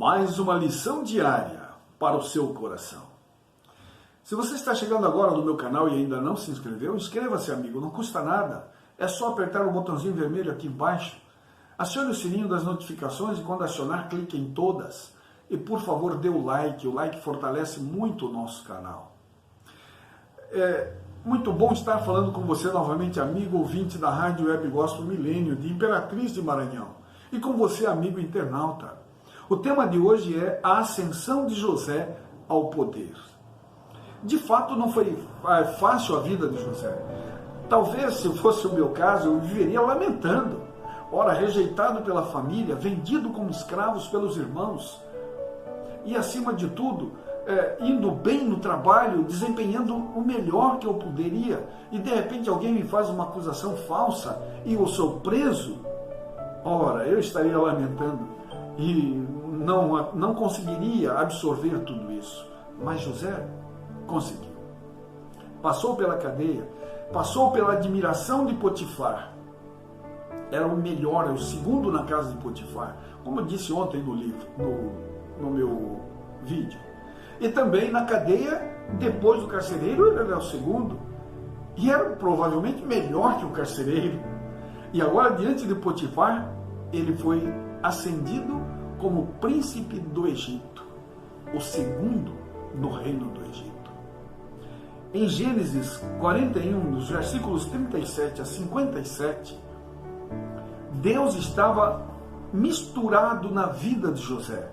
mais uma lição diária para o seu coração. Se você está chegando agora no meu canal e ainda não se inscreveu, inscreva-se, amigo, não custa nada. É só apertar o botãozinho vermelho aqui embaixo, acione o sininho das notificações e quando acionar, clique em todas. E por favor, dê o like fortalece muito o nosso canal. É muito bom estar falando com você novamente, amigo ouvinte da Rádio Web Gospel Milênio, de Imperatriz de Maranhão. E com você, amigo internauta. O tema de hoje é a ascensão de José ao poder. De fato, não foi fácil a vida de José. Talvez, se fosse o meu caso, eu viveria lamentando. Ora, rejeitado pela família, vendido como escravos pelos irmãos. E, acima de tudo, indo bem no trabalho, desempenhando o melhor que eu poderia. E, de repente, alguém me faz uma acusação falsa e eu sou preso. Ora, eu estaria lamentando e não conseguiria absorver tudo isso. Mas José conseguiu. Passou pela cadeia, passou pela admiração de Potifar. Era o melhor, o segundo na casa de Potifar, como eu disse ontem no livro, no meu vídeo. E também na cadeia, depois do carcereiro, ele era o segundo. E era provavelmente melhor que o carcereiro. E agora, diante de Potifar, ele foi ascendido como príncipe do Egito, o segundo no reino do Egito. Em Gênesis 41, dos versículos 37 a 57, Deus estava misturado na vida de José,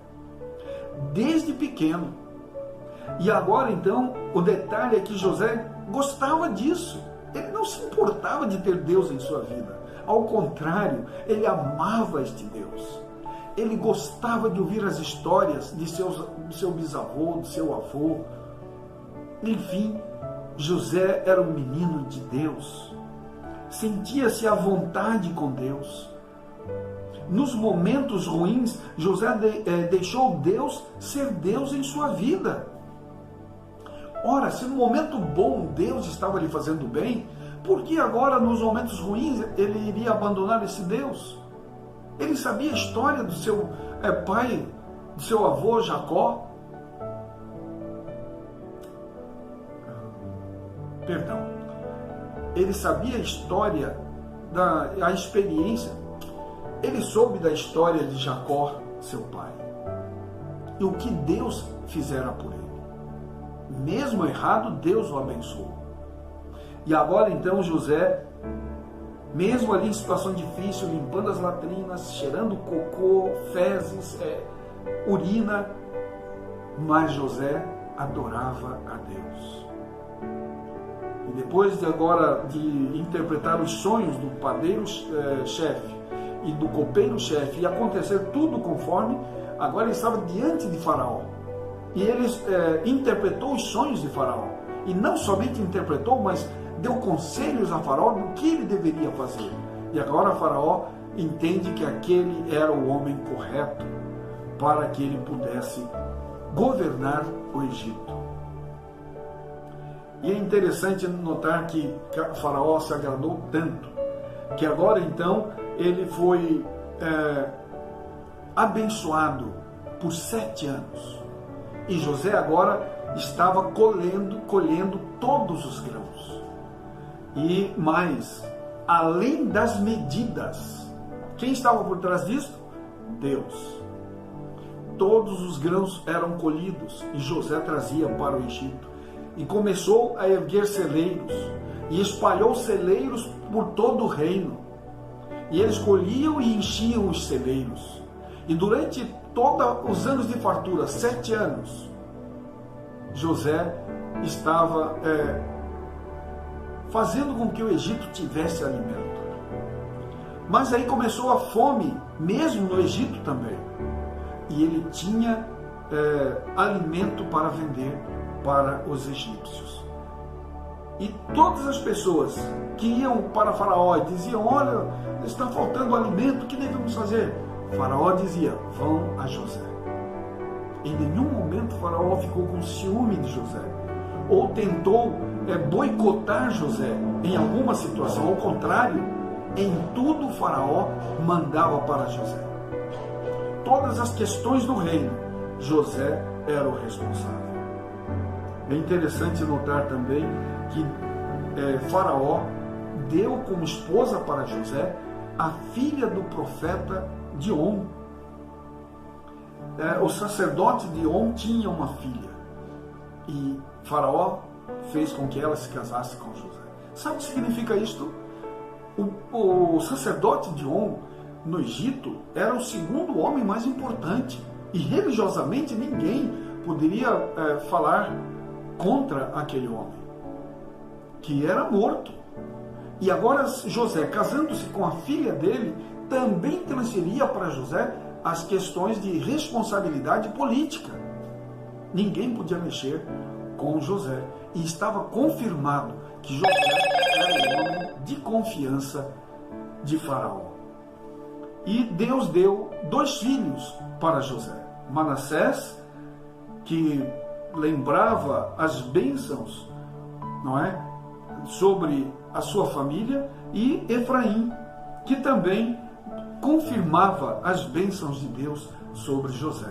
desde pequeno. E agora, então, o detalhe é que José gostava disso. Ele não se importava de ter Deus em sua vida. Ao contrário, ele amava este Deus. Ele gostava de ouvir as histórias de seu bisavô, de seu avô. Enfim, José era um menino de Deus. Sentia-se à vontade com Deus. Nos momentos ruins, José deixou Deus ser Deus em sua vida. Ora, se no momento bom Deus estava lhe fazendo bem, por que agora nos momentos ruins ele iria abandonar esse Deus? Ele sabia a história do seu pai, do seu avô Jacó. Perdão. Ele sabia a história, a experiência. Ele soube da história de Jacó, seu pai. E o que Deus fizera por ele. Mesmo errado, Deus o abençoou. E agora então José, mesmo ali em situação difícil, limpando as latrinas, cheirando cocô, fezes, urina, mas José adorava a Deus. E depois de interpretar os sonhos do padeiro-chefe e do copeiro-chefe e acontecer tudo conforme, agora ele estava diante de Faraó. E ele interpretou os sonhos de Faraó. E não somente interpretou, mas deu conselhos a Faraó do que ele deveria fazer. E agora Faraó entende que aquele era o homem correto para que ele pudesse governar o Egito. E é interessante notar que Faraó se agradou tanto, que agora então ele foi abençoado por 7 anos. E José agora estava colhendo todos os grãos. E mais, além das medidas, quem estava por trás disso? Deus. Todos os grãos eram colhidos e José trazia para o Egito. E começou a erguer celeiros e espalhou celeiros por todo o reino. E eles colhiam e enchiam os celeiros. E durante todos os anos de fartura, 7 anos, José estava fazendo com que o Egito tivesse alimento. Mas aí começou a fome, mesmo no Egito também. E ele tinha alimento para vender para os egípcios. E todas as pessoas que iam para Faraó e diziam: olha, está faltando alimento, o que devemos fazer? Faraó dizia: vão a José. Em nenhum momento Faraó ficou com ciúme de José, ou tentou boicotar José em alguma situação. Ao contrário, em tudo Faraó mandava para José. todas as questões do reino, José era o responsável. É interessante notar também que Faraó deu como esposa para José a filha do profeta Diom. O sacerdote Diom tinha uma filha e Faraó fez com que ela se casasse com José. Sabe o que significa isto? O sacerdote Diom no Egito era o segundo homem mais importante e religiosamente ninguém poderia falar contra aquele homem, que era morto. E agora José, casando-se com a filha dele, também transferia para José as questões de responsabilidade política. Ninguém podia mexer com José. E estava confirmado que José era o homem de confiança de Faraó. E Deus deu 2 filhos para José. Manassés, que lembrava as bênçãos, não é, sobre a sua família, e Efraim, que também confirmava as bênçãos de Deus sobre José.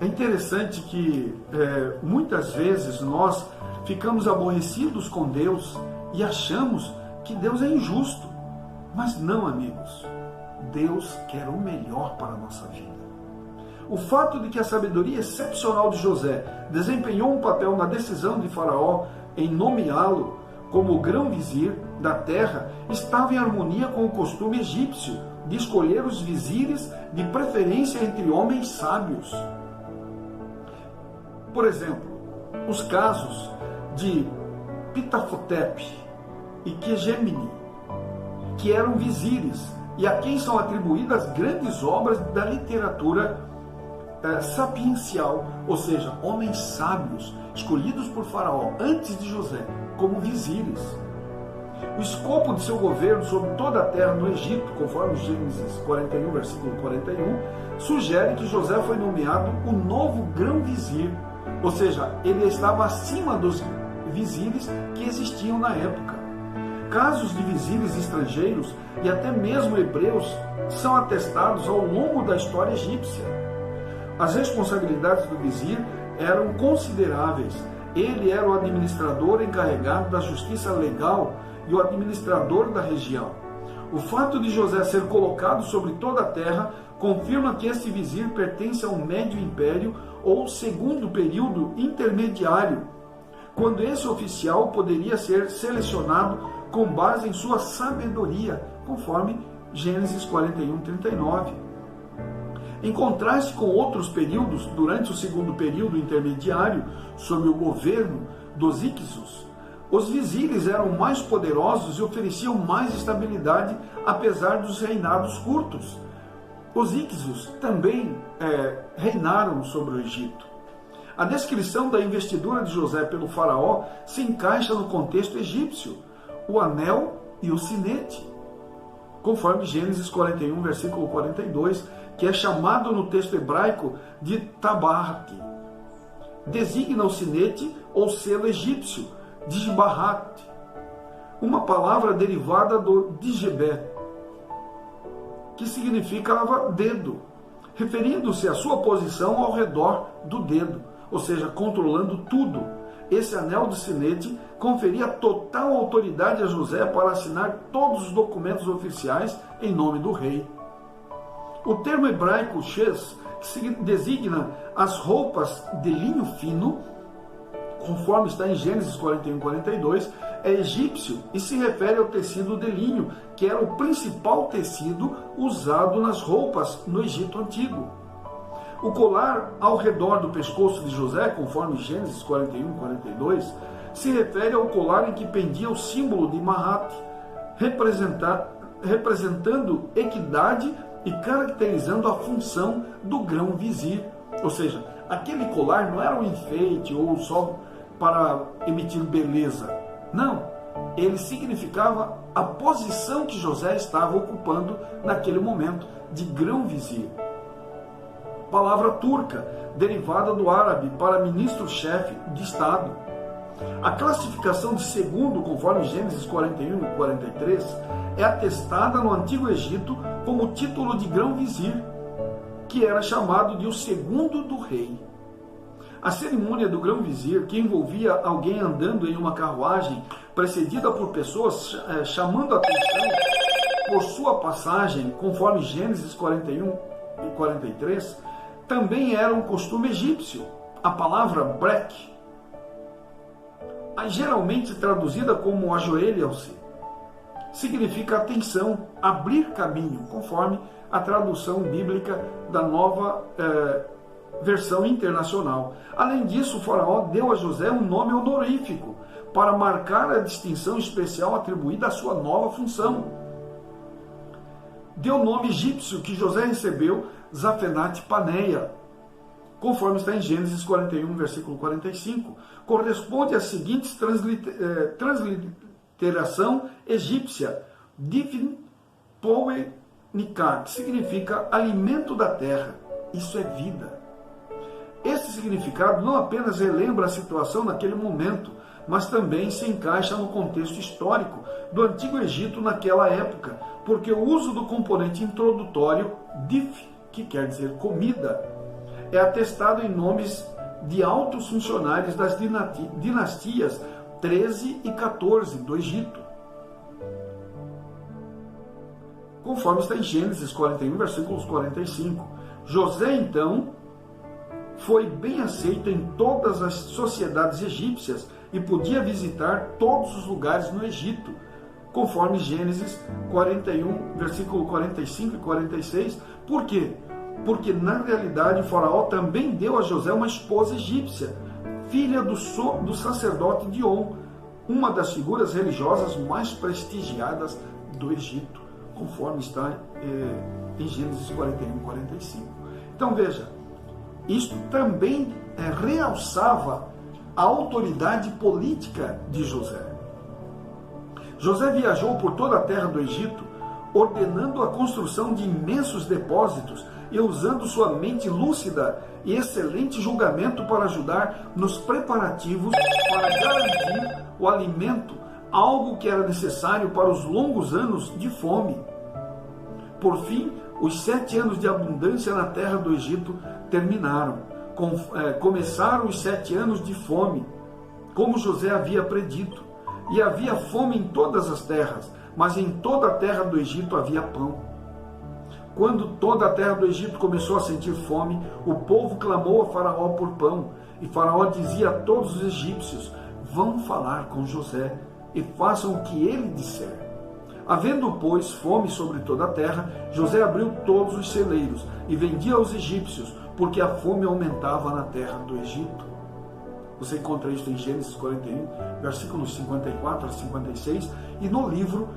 É interessante que muitas vezes nós ficamos aborrecidos com Deus e achamos que Deus é injusto. Mas não, amigos. Deus quer o melhor para a nossa vida. O fato de que a sabedoria excepcional de José desempenhou um papel na decisão de Faraó em nomeá-lo como grão-vizir da terra estava em harmonia com o costume egípcio de escolher os vizires de preferência entre homens sábios. Por exemplo, os casos de Pitafotep e Quegemini, que eram vizires e a quem são atribuídas grandes obras da literatura sapiencial, ou seja, homens sábios escolhidos por Faraó antes de José como vizires. O escopo de seu governo sobre toda a terra no Egito, conforme Gênesis 41, versículo 41, sugere que José foi nomeado o novo grão-vizir, ou seja, ele estava acima dos vizires que existiam na época. Casos de vizires estrangeiros e até mesmo hebreus são atestados ao longo da história egípcia. As responsabilidades do vizir eram consideráveis. Ele era o administrador encarregado da justiça legal e o administrador da região. O fato de José ser colocado sobre toda a terra confirma que este vizir pertence ao Médio Império ou segundo período intermediário, quando esse oficial poderia ser selecionado com base em sua sabedoria, conforme Gênesis 41, 39. Em contraste com outros períodos, durante o segundo período intermediário, sob o governo dos Íxos, os vizires eram mais poderosos e ofereciam mais estabilidade, apesar dos reinados curtos. Os Íxos também reinaram sobre o Egito. A descrição da investidura de José pelo faraó se encaixa no contexto egípcio, o anel e o sinete, conforme Gênesis 41, versículo 42, que é chamado no texto hebraico de tabahat. Designa o sinete ou selo egípcio, dishbahat, uma palavra derivada do dijebé, que significava dedo, referindo-se à sua posição ao redor do dedo, ou seja, controlando tudo. Esse anel de sinete conferia total autoridade a José para assinar todos os documentos oficiais em nome do rei. O termo hebraico shes, que designa as roupas de linho fino, conforme está em Gênesis 41, 42, é egípcio e se refere ao tecido de linho, que era o principal tecido usado nas roupas no Egito Antigo. O colar ao redor do pescoço de José, conforme Gênesis 41, 42, se refere ao colar em que pendia o símbolo de Mahat, representando equidade e caracterizando a função do grão-vizir. Ou seja, aquele colar não era um enfeite ou só para emitir beleza. Não, ele significava a posição que José estava ocupando naquele momento de grão-vizir. Palavra turca, derivada do árabe para ministro-chefe de Estado. A classificação de segundo, conforme Gênesis 41 e 43, é atestada no Antigo Egito como título de grão-vizir. que era chamado de o segundo do rei. A cerimônia do grão-vizir, que envolvia alguém andando em uma carruagem, precedida por pessoas chamando a atenção por sua passagem, conforme Gênesis 41 e 43, também era um costume egípcio. A palavra brek, geralmente traduzida como ajoelham-se, significa atenção, abrir caminho, conforme a tradução bíblica da nova versão internacional. Além disso, o faraó deu a José um nome honorífico para marcar a distinção especial atribuída à sua nova função. Deu o nome egípcio que José recebeu, Zafenat Paneia, conforme está em Gênesis 41, versículo 45, corresponde às seguintes transliteração egípcia, Difin Poe Nikar, que significa alimento da terra. Isso é vida. Esse significado não apenas relembra a situação naquele momento, mas também se encaixa no contexto histórico do Antigo Egito naquela época, porque o uso do componente introdutório, dif, que quer dizer comida, é atestado em nomes de altos funcionários das dinastias 13 e 14 do Egito. Conforme está em Gênesis 41, versículos 45. José, então, foi bem aceito em todas as sociedades egípcias e podia visitar todos os lugares no Egito, conforme Gênesis 41, versículo 45 e 46. Por quê? Porque, na realidade, o faraó também deu a José uma esposa egípcia, filha do sacerdote Dion, uma das figuras religiosas mais prestigiadas do Egito, conforme está em Gênesis 41 e 45. Então, veja, isto também realçava a autoridade política de José. José viajou por toda a terra do Egito, ordenando a construção de imensos depósitos e usando sua mente lúcida e excelente julgamento para ajudar nos preparativos para garantir o alimento, algo que era necessário para os longos anos de fome. Por fim, os 7 anos de abundância na terra do Egito terminaram. Começaram os 7 anos de fome, como José havia predito. E havia fome em todas as terras, mas em toda a terra do Egito havia pão. Quando toda a terra do Egito começou a sentir fome, o povo clamou a Faraó por pão. E Faraó dizia a todos os egípcios: vão falar com José e façam o que ele disser. Havendo, pois, fome sobre toda a terra, José abriu todos os celeiros e vendia aos egípcios, porque a fome aumentava na terra do Egito. Você encontra isso em Gênesis 41, versículos 54 a 56, e no livro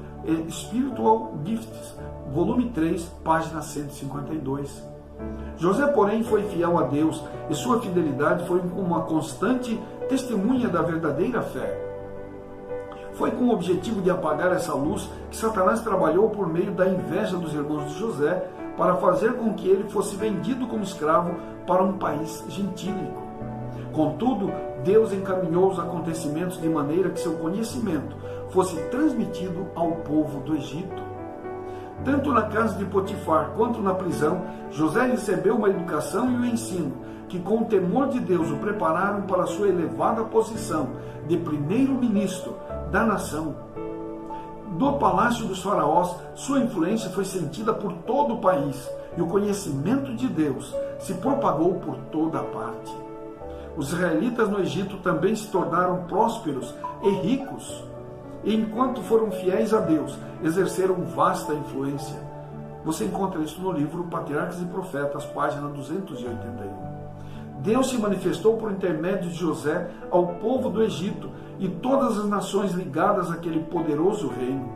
Spiritual Gifts, volume 3, página 152. José, porém, foi fiel a Deus, e sua fidelidade foi uma constante testemunha da verdadeira fé. Foi com o objetivo de apagar essa luz que Satanás trabalhou por meio da inveja dos irmãos de José para fazer com que ele fosse vendido como escravo para um país gentílico. Contudo, Deus encaminhou os acontecimentos de maneira que seu conhecimento fosse transmitido ao povo do Egito. Tanto na casa de Potifar quanto na prisão, José recebeu uma educação e um ensino que, com o temor de Deus, o prepararam para sua elevada posição de primeiro-ministro da nação. Do palácio dos faraós, sua influência foi sentida por todo o país e o conhecimento de Deus se propagou por toda a parte. Os israelitas no Egito também se tornaram prósperos e ricos, e enquanto foram fiéis a Deus, exerceram vasta influência. Você encontra isso no livro Patriarcas e Profetas, página 281. Deus se manifestou por intermédio de José ao povo do Egito e todas as nações ligadas àquele poderoso reino.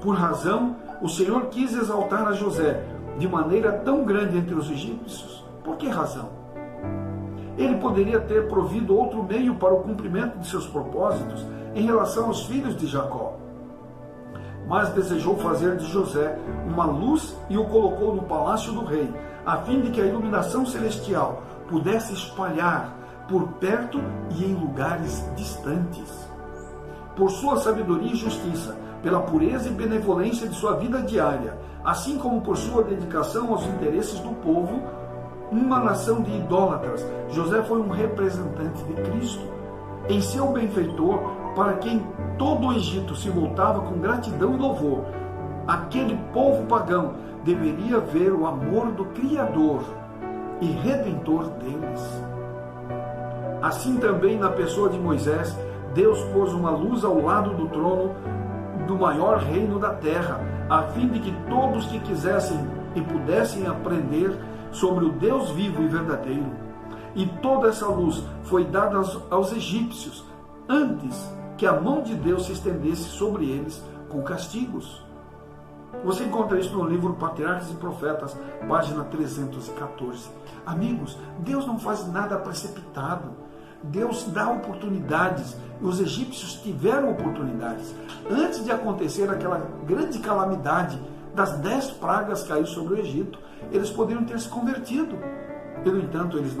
Por razão, o Senhor quis exaltar a José de maneira tão grande entre os egípcios. Por que razão? Ele poderia ter provido outro meio para o cumprimento de seus propósitos em relação aos filhos de Jacó. Mas desejou fazer de José uma luz e o colocou no palácio do rei, a fim de que a iluminação celestial pudesse espalhar por perto e em lugares distantes. Por sua sabedoria e justiça, pela pureza e benevolência de sua vida diária, assim como por sua dedicação aos interesses do povo, uma nação de idólatras. José foi um representante de Cristo, em seu benfeitor, para quem todo o Egito se voltava com gratidão e louvor. Aquele povo pagão deveria ver o amor do Criador e Redentor deles. Assim também na pessoa de Moisés, Deus pôs uma luz ao lado do trono do maior reino da terra, a fim de que todos que quisessem e pudessem aprender sobre o Deus vivo e verdadeiro. E toda essa luz foi dada aos egípcios, antes que a mão de Deus se estendesse sobre eles com castigos. Você encontra isso no livro Patriarcas e Profetas, página 314. Amigos, Deus não faz nada precipitado. Deus dá oportunidades. Os egípcios tiveram oportunidades. Antes de acontecer aquela grande calamidade das 10 pragas cair sobre o Egito, eles poderiam ter se convertido. No entanto, eles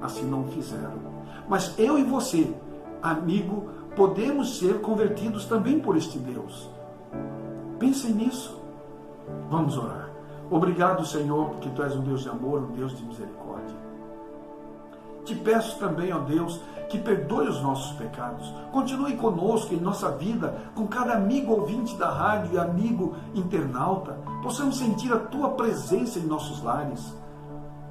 assim não fizeram. Mas eu e você, amigo, podemos ser convertidos também por este Deus. Pensem nisso. Vamos orar. Obrigado, Senhor, porque Tu és um Deus de amor, um Deus de misericórdia. Te peço também, ó Deus, que perdoe os nossos pecados. Continue conosco em nossa vida, com cada amigo ouvinte da rádio e amigo internauta. Possamos sentir a Tua presença em nossos lares.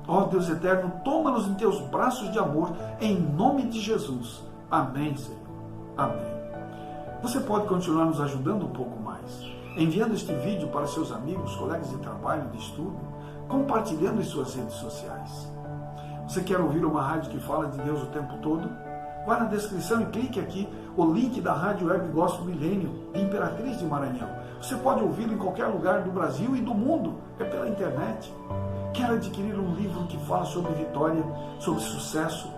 Ó Deus eterno, toma-nos em Teus braços de amor, em nome de Jesus. Amém, Senhor. Amém. Você pode continuar nos ajudando um pouco mais, enviando este vídeo para seus amigos, colegas de trabalho, de estudo, compartilhando em suas redes sociais. Você quer ouvir uma rádio que fala de Deus o tempo todo? Vá na descrição e clique aqui o link da Rádio Web Gospel Milênio, de Imperatriz de Maranhão. Você pode ouvi-lo em qualquer lugar do Brasil e do mundo, é pela internet. Quer adquirir um livro que fala sobre vitória, sobre sucesso?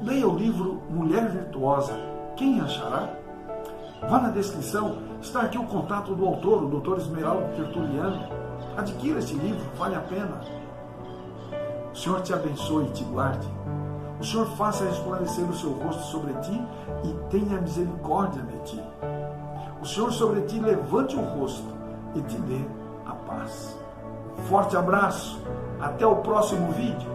Leia o livro Mulher Virtuosa, Quem Achará? Vá na descrição, está aqui o contato do autor, o Dr. Esmeraldo Tertuliano. Adquira esse livro, vale a pena. O Senhor te abençoe e te guarde. O Senhor faça resplandecer o seu rosto sobre ti e tenha misericórdia de ti. O Senhor sobre ti levante o rosto e te dê a paz. Forte abraço. Até o próximo vídeo.